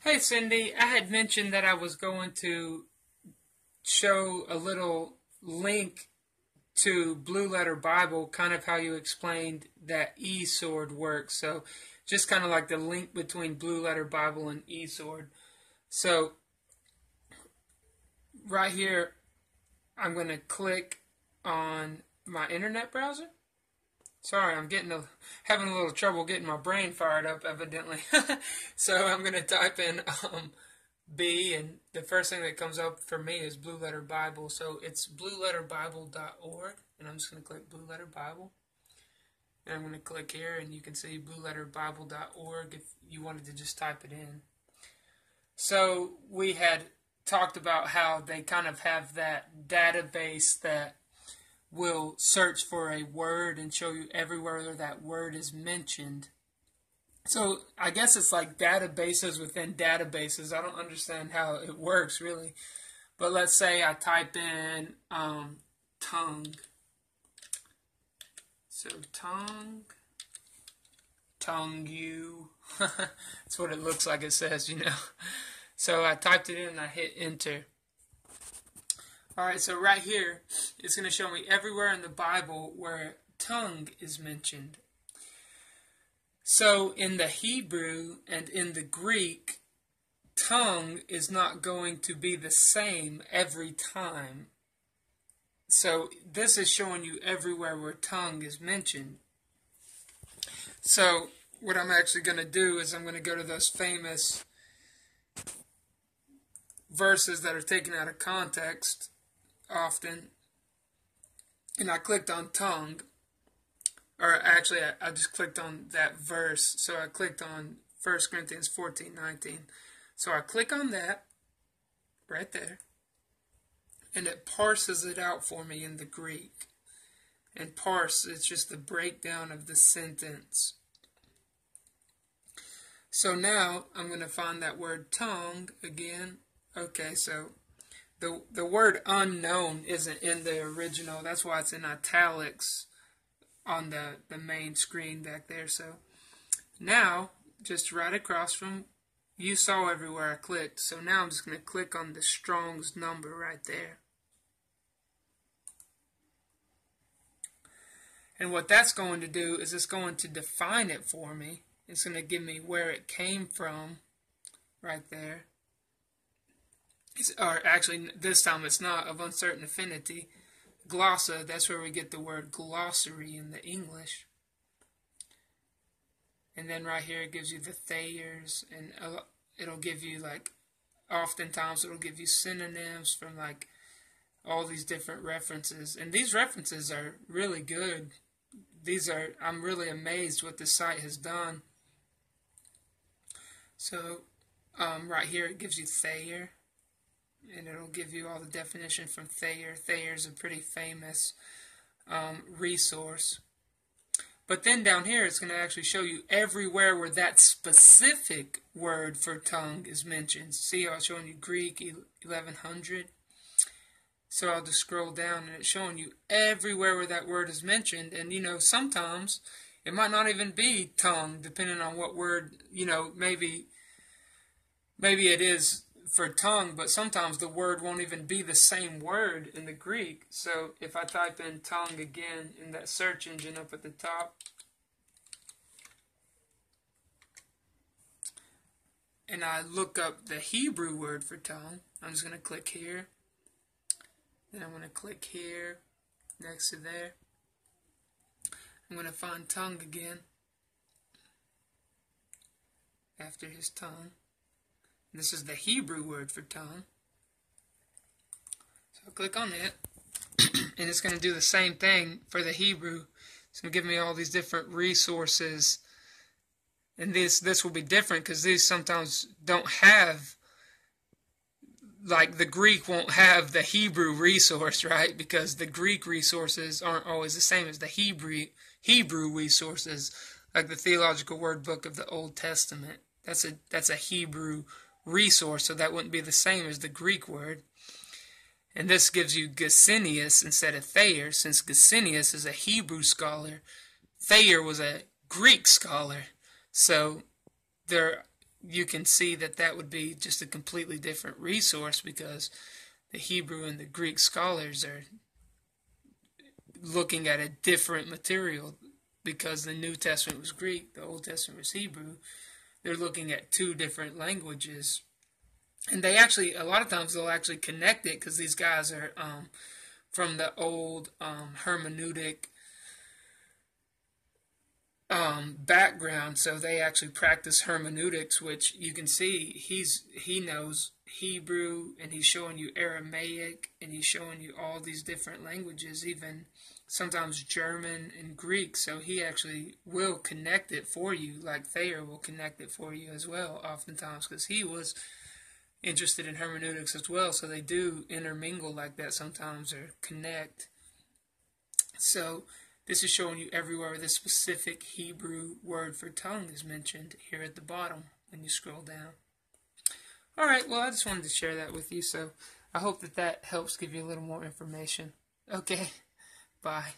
Hey Cindy, I had mentioned that I was going to show a little link to Blue Letter Bible, kind of how you explained that eSword works. So just kind of like the link between Blue Letter Bible and eSword. So right here, I'm going to click on my internet browser. Sorry, I'm having a little trouble getting my brain fired up, evidently. So I'm going to type in B, and the first thing that comes up for me is Blue Letter Bible. So it's blueletterbible.org, and I'm just going to click Blue Letter Bible. And I'm going to click here, and you can see blueletterbible.org if you wanted to just type it in. So we had talked about how they kind of have that database that will search for a word and show you everywhere that word is mentioned. So I guess it's like databases within databases. I don't understand how it works really. But let's say I type in tongue. So tongue you. That's what it looks like it says, you know. So I typed it in and I hit enter. Alright, so right here, it's going to show me everywhere in the Bible where tongue is mentioned. So in the Hebrew and in the Greek, tongue is not going to be the same every time. So this is showing you everywhere where tongue is mentioned. So what I'm actually going to do is I'm going to go to those famous verses that are taken out of context often, and I clicked on tongue, or actually I just clicked on that verse. So I clicked on 1 Corinthians 14:19. So I click on that right there, and it parses it out for me in the Greek. And parse is just the breakdown of the sentence. So now I'm going to find that word tongue again. Okay, so the word unknown isn't in the original. That's why it's in italics on the main screen back there. So now, just right across from, you saw everywhere I clicked. So now I'm just going to click on the Strong's number right there. And what that's going to do is it's going to define it for me. It's going to give me where it came from right there. Or actually, this time it's not, of uncertain affinity. Glossa, that's where we get the word glossary in the English. And then right here it gives you the Thayers, and it'll give you, like, oftentimes it'll give you synonyms from, like, all these different references. And these references are really good. I'm really amazed what this site has done. So, right here it gives you Thayer. And it'll give you all the definition from Thayer. Thayer is a pretty famous resource. But then down here, it's going to actually show you everywhere where that specific word for tongue is mentioned. See how it's showing you Greek 1100? So I'll just scroll down, and it's showing you everywhere where that word is mentioned. And, you know, sometimes it might not even be tongue, depending on what word, you know, maybe it is for tongue, but sometimes the word won't even be the same word in the Greek. So if I type in tongue again in that search engine up at the top, and I look up the Hebrew word for tongue, I'm just going to click here. Then I'm going to click here next to there. I'm going to find tongue again after his tongue. This is the Hebrew word for tongue. So I'll click on it, and it's going to do the same thing for the Hebrew. It's going to give me all these different resources. And this will be different because these sometimes don't have, like the Greek won't have the Hebrew resource, right? Because the Greek resources aren't always the same as the Hebrew resources, like the Theological Word Book of the Old Testament. That's a Hebrew resource, so that wouldn't be the same as the Greek word. And this gives you Gesenius instead of Thayer, since Gesenius is a Hebrew scholar. Thayer was a Greek scholar. So they're you can see that that would be just a completely different resource, because the Hebrew and the Greek scholars are looking at a different material. Because the New Testament was Greek, the Old Testament was Hebrew. They're looking at two different languages. And they actually, a lot of times they'll actually connect it, because these guys are from the old hermeneutic background, so they actually practice hermeneutics, which you can see he knows Hebrew, and he's showing you Aramaic, and he's showing you all these different languages, even sometimes German and Greek. So he actually will connect it for you, like Thayer will connect it for you as well, oftentimes, because he was interested in hermeneutics as well. So they do intermingle like that sometimes, or connect. So this is showing you everywhere where the specific Hebrew word for tongue is mentioned, here at the bottom when you scroll down. Alright, well, I just wanted to share that with you, so I hope that helps give you a little more information. Okay, bye.